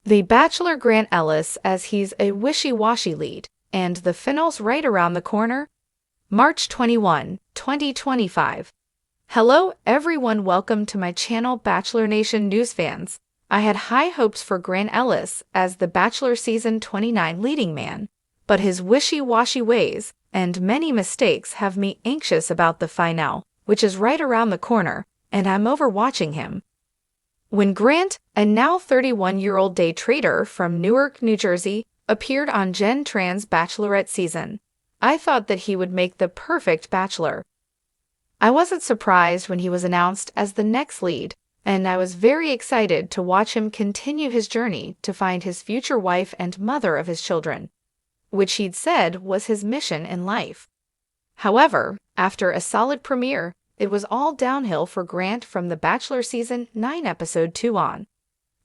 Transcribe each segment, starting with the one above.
The Bachelor Grant Ellis, as he's a wishy-washy lead, and the finals right around the corner. March 21, 2025. Hello everyone, welcome to my channel Bachelor Nation News fans. I had high hopes for Grant Ellis as the Bachelor Season 29 leading man, but his wishy-washy ways and many mistakes have me anxious about the finale, which is right around the corner, and I'm overwatching him. When Grant, a now 31-year-old day trader from Newark, New Jersey, appeared on Jen Tran's Bachelorette season, I thought that he would make the perfect bachelor. I wasn't surprised when he was announced as the next lead, and I was very excited to watch him continue his journey to find his future wife and mother of his children, which he'd said was his mission in life. However, after a solid premiere, it was all downhill for Grant from the Bachelor Season 9 Episode 2 on.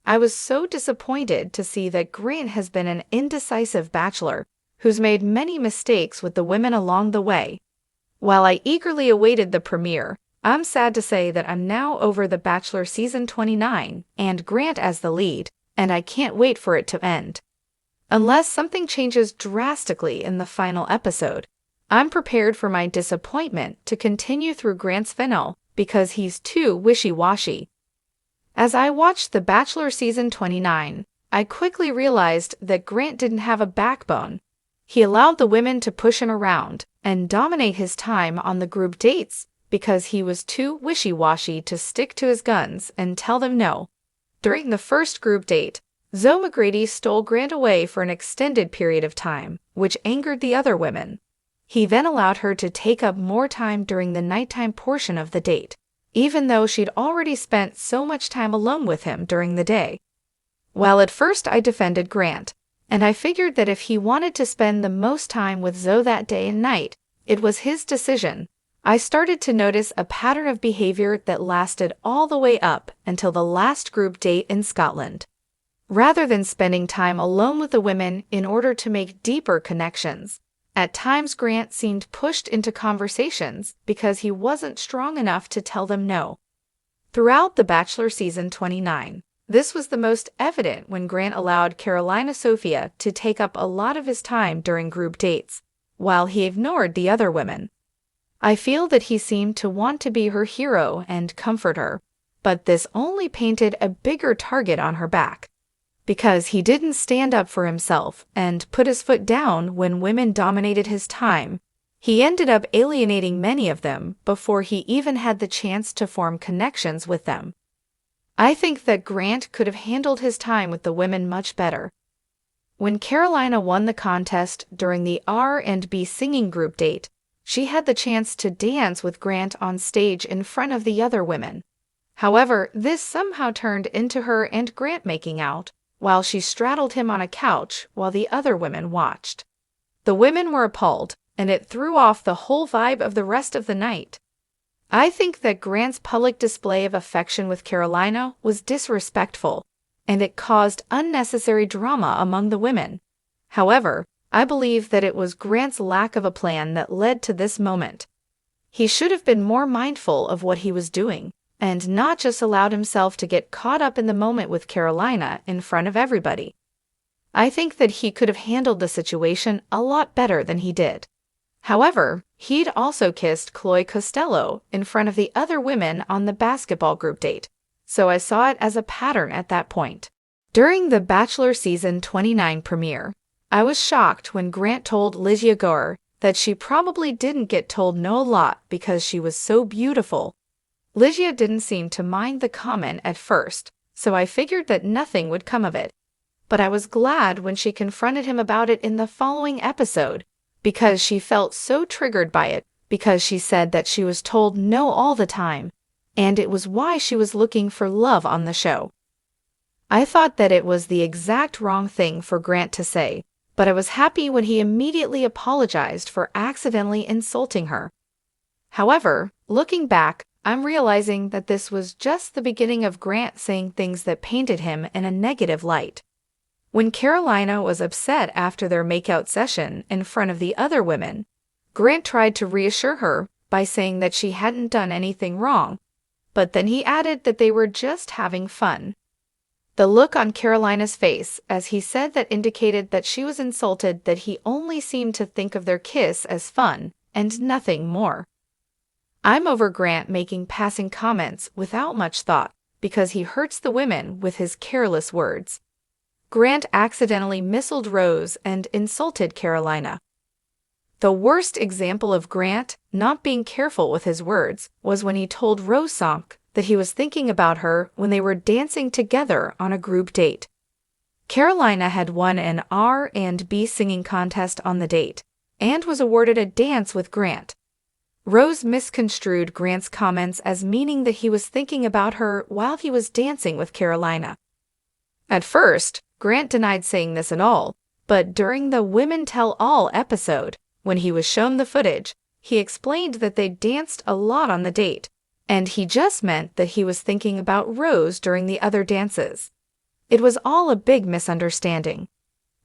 I was so disappointed to see that Grant has been an indecisive bachelor who's made many mistakes with the women along the way. While I eagerly awaited the premiere, I'm sad to say that I'm now over the Bachelor Season 29 and Grant as the lead, and I can't wait for it to end. Unless something changes drastically in the final episode, I'm prepared for my disappointment to continue through Grant's finale because he's too wishy-washy. As I watched The Bachelor Season 29, I quickly realized that Grant didn't have a backbone. He allowed the women to push him around and dominate his time on the group dates because he was too wishy-washy to stick to his guns and tell them no. During the first group date, Zoe McGrady stole Grant away for an extended period of time, which angered the other women. He then allowed her to take up more time during the nighttime portion of the date, even though she'd already spent so much time alone with him during the day. While at first I defended Grant, and I figured that if he wanted to spend the most time with Zoe that day and night, it was his decision, I started to notice a pattern of behavior that lasted all the way up until the last group date in Scotland. Rather than spending time alone with the women in order to make deeper connections, at times Grant seemed pushed into conversations because he wasn't strong enough to tell them no. Throughout The Bachelor Season 29, this was the most evident when Grant allowed Carolina Sophia to take up a lot of his time during group dates, while he ignored the other women. I feel that he seemed to want to be her hero and comfort her, but this only painted a bigger target on her back. Because he didn't stand up for himself and put his foot down when women dominated his time, he ended up alienating many of them before he even had the chance to form connections with them. I think that Grant could have handled his time with the women much better. When Carolina won the contest during the R&B singing group date, she had the chance to dance with Grant on stage in front of the other women. However, this somehow turned into her and Grant making out, while she straddled him on a couch while the other women watched. The women were appalled, and it threw off the whole vibe of the rest of the night. I think that Grant's public display of affection with Carolina was disrespectful, and it caused unnecessary drama among the women. However, I believe that it was Grant's lack of a plan that led to this moment. He should have been more mindful of what he was doing, and not just allowed himself to get caught up in the moment with Carolina in front of everybody. I think that he could have handled the situation a lot better than he did. However, he'd also kissed Chloe Costello in front of the other women on the basketball group date, so I saw it as a pattern at that point. During the Bachelor Season 29 premiere, I was shocked when Grant told Lygia Gore that she probably didn't get told no a lot because she was so beautiful. Lygia didn't seem to mind the comment at first, so I figured that nothing would come of it. But I was glad when she confronted him about it in the following episode, because she felt so triggered by it, because she said that she was told no all the time, and it was why she was looking for love on the show. I thought that it was the exact wrong thing for Grant to say, but I was happy when he immediately apologized for accidentally insulting her. However, looking back, I'm realizing that this was just the beginning of Grant saying things that painted him in a negative light. When Carolina was upset after their makeout session in front of the other women, Grant tried to reassure her by saying that she hadn't done anything wrong, but then he added that they were just having fun. The look on Carolina's face as he said that indicated that she was insulted that he only seemed to think of their kiss as fun and nothing more. I'm over Grant making passing comments without much thought because he hurts the women with his careless words. Grant accidentally missiled Rose and insulted Carolina. The worst example of Grant not being careful with his words was when he told Rose that he was thinking about her when they were dancing together on a group date. Carolina had won an R&B singing contest on the date and was awarded a dance with Grant. Rose misconstrued Grant's comments as meaning that he was thinking about her while he was dancing with Carolina. At first, Grant denied saying this at all, but during the Women Tell All episode, when he was shown the footage, he explained that they danced a lot on the date, and he just meant that he was thinking about Rose during the other dances. It was all a big misunderstanding.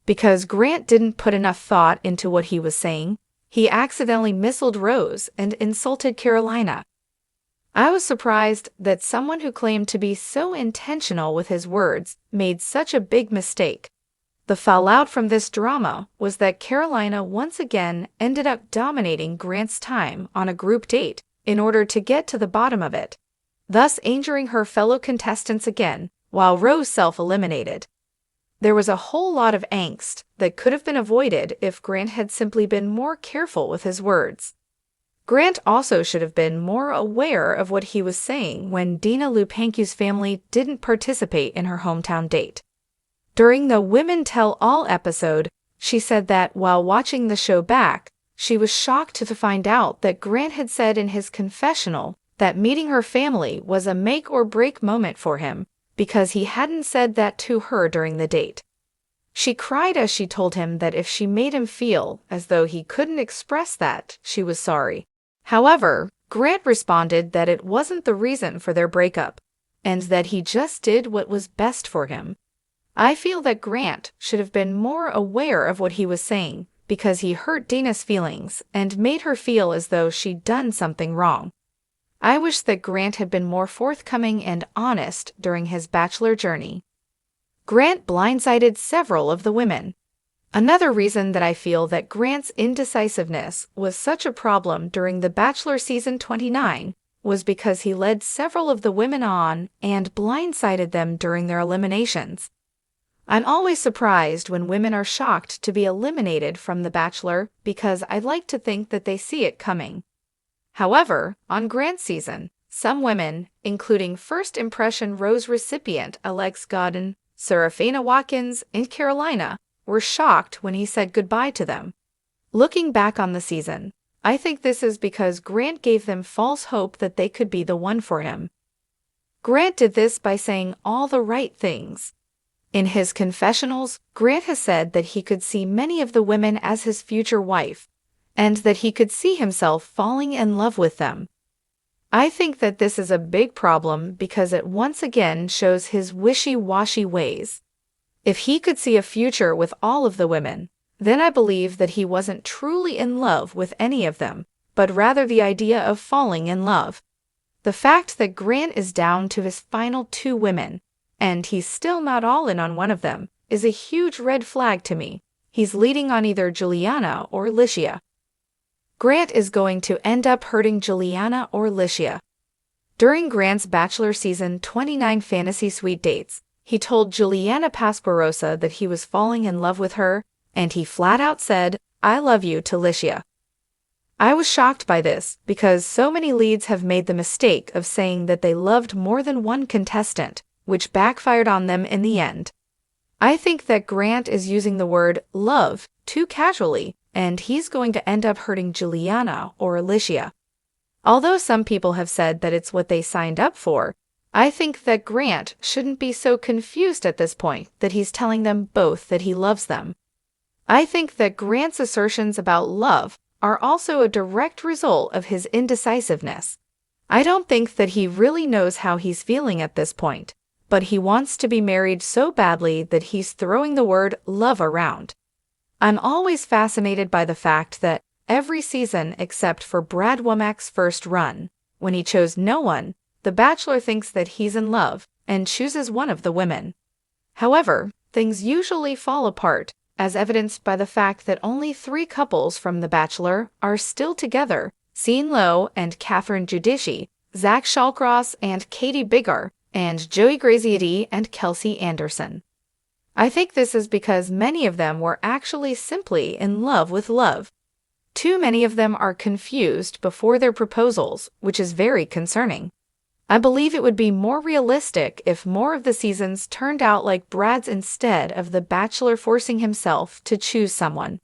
Because Grant didn't put enough thought into what he was saying, he accidentally missiled Rose and insulted Carolina. I was surprised that someone who claimed to be so intentional with his words made such a big mistake. The fallout from this drama was that Carolina once again ended up dominating Grant's time on a group date in order to get to the bottom of it, thus injuring her fellow contestants again, while Rose self-eliminated. There was a whole lot of angst that could have been avoided if Grant had simply been more careful with his words. Grant also should have been more aware of what he was saying when Dina Lupancu's family didn't participate in her hometown date. During the Women Tell All episode, she said that while watching the show back, she was shocked to find out that Grant had said in his confessional that meeting her family was a make-or-break moment for him because he hadn't said that to her during the date. She cried as she told him that if she made him feel as though he couldn't express that, she was sorry. However, Grant responded that it wasn't the reason for their breakup, and that he just did what was best for him. I feel that Grant should have been more aware of what he was saying because he hurt Dina's feelings and made her feel as though she'd done something wrong. I wish that Grant had been more forthcoming and honest during his Bachelor journey. Grant blindsided several of the women. Another reason that I feel that Grant's indecisiveness was such a problem during the Bachelor season 29 was because he led several of the women on and blindsided them during their eliminations. I'm always surprised when women are shocked to be eliminated from The Bachelor because I like to think that they see it coming. However, on Grant's season, some women, including first impression Rose recipient Alex Godin, Serafina Watkins, and Carolina, were shocked when he said goodbye to them. Looking back on the season, I think this is because Grant gave them false hope that they could be the one for him. Grant did this by saying all the right things. In his confessionals, Grant has said that he could see many of the women as his future wife, and that he could see himself falling in love with them. I think that this is a big problem because it once again shows his wishy-washy ways. If he could see a future with all of the women, then I believe that he wasn't truly in love with any of them, but rather the idea of falling in love. The fact that Grant is down to his final 2 women, and he's still not all in on one of them, is a huge red flag to me. He's leading on either Juliana or Alicia. Grant is going to end up hurting Juliana or Alicia. During Grant's Bachelor season 29 fantasy suite dates, he told Juliana Pasquarosa that he was falling in love with her, and he flat out said, "I love you" to Alicia. I was shocked by this because so many leads have made the mistake of saying that they loved more than one contestant, which backfired on them in the end. I think that Grant is using the word love too casually, and he's going to end up hurting Juliana or Alicia. Although some people have said that it's what they signed up for, I think that Grant shouldn't be so confused at this point that he's telling them both that he loves them. I think that Grant's assertions about love are also a direct result of his indecisiveness. I don't think that he really knows how he's feeling at this point, but he wants to be married so badly that he's throwing the word love around. I'm always fascinated by the fact that every season except for Brad Womack's first run, when he chose no one, the Bachelor thinks that he's in love and chooses one of the women. However, things usually fall apart, as evidenced by the fact that only 3 couples from The Bachelor are still together: Sean Lowe and Catherine Giudice, Zach Shallcross and Katie Biggar, and Joey Graziadei and Kelsey Anderson. I think this is because many of them were actually simply in love with love. Too many of them are confused before their proposals, which is very concerning. I believe it would be more realistic if more of the seasons turned out like Brad's instead of The Bachelor forcing himself to choose someone.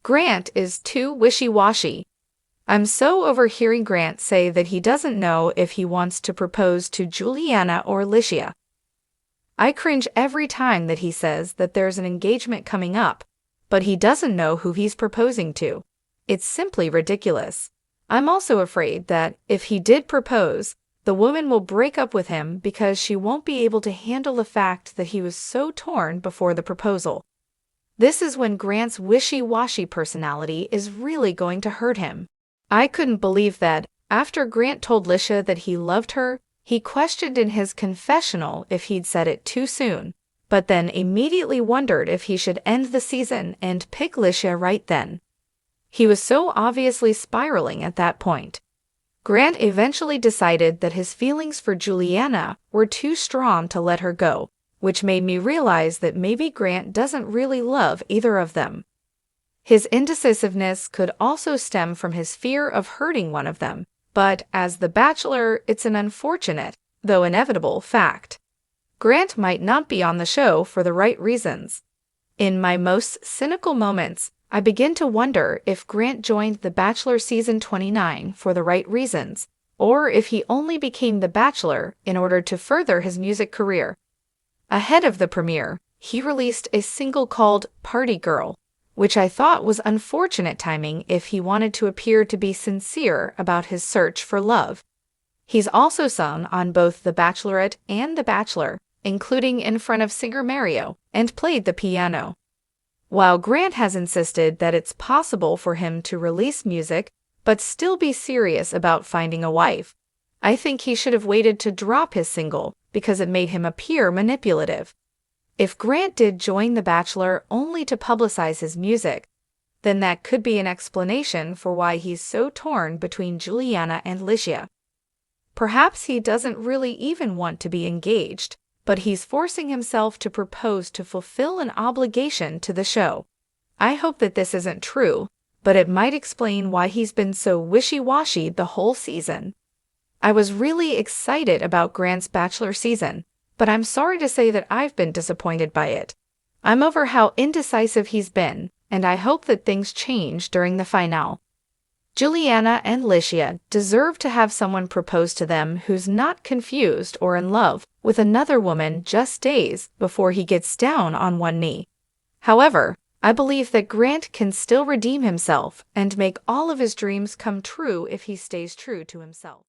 Grant is too wishy-washy. I'm so over hearing Grant say that he doesn't know if he wants to propose to Juliana or Licia. I cringe every time that he says that there's an engagement coming up, but he doesn't know who he's proposing to. It's simply ridiculous. I'm also afraid that if he did propose, the woman will break up with him because she won't be able to handle the fact that he was so torn before the proposal. This is when Grant's wishy-washy personality is really going to hurt him. I couldn't believe that, after Grant told Licia that he loved her, he questioned in his confessional if he'd said it too soon, but then immediately wondered if he should end the season and pick Licia right then. He was so obviously spiraling at that point. Grant eventually decided that his feelings for Juliana were too strong to let her go, which made me realize that maybe Grant doesn't really love either of them. His indecisiveness could also stem from his fear of hurting one of them, but as The Bachelor, it's an unfortunate, though inevitable, fact. Grant might not be on the show for the right reasons. In my most cynical moments, I begin to wonder if Grant joined The Bachelor Season 29 for the right reasons, or if he only became The Bachelor in order to further his music career. Ahead of the premiere, he released a single called Party Girl, which I thought was unfortunate timing if he wanted to appear to be sincere about his search for love. He's also sung on both The Bachelorette and The Bachelor, including in front of singer Mario, and played the piano. While Grant has insisted that it's possible for him to release music but still be serious about finding a wife, I think he should have waited to drop his single because it made him appear manipulative. If Grant did join The Bachelor only to publicize his music, then that could be an explanation for why he's so torn between Juliana and Licia. Perhaps he doesn't really even want to be engaged, but he's forcing himself to propose to fulfill an obligation to the show. I hope that this isn't true, but it might explain why he's been so wishy-washy the whole season. I was really excited about Grant's Bachelor season, but I'm sorry to say that I've been disappointed by it. I'm over how indecisive he's been, and I hope that things change during the finale. Juliana and Licia deserve to have someone propose to them who's not confused or in love with another woman just days before he gets down on one knee. However, I believe that Grant can still redeem himself and make all of his dreams come true if he stays true to himself.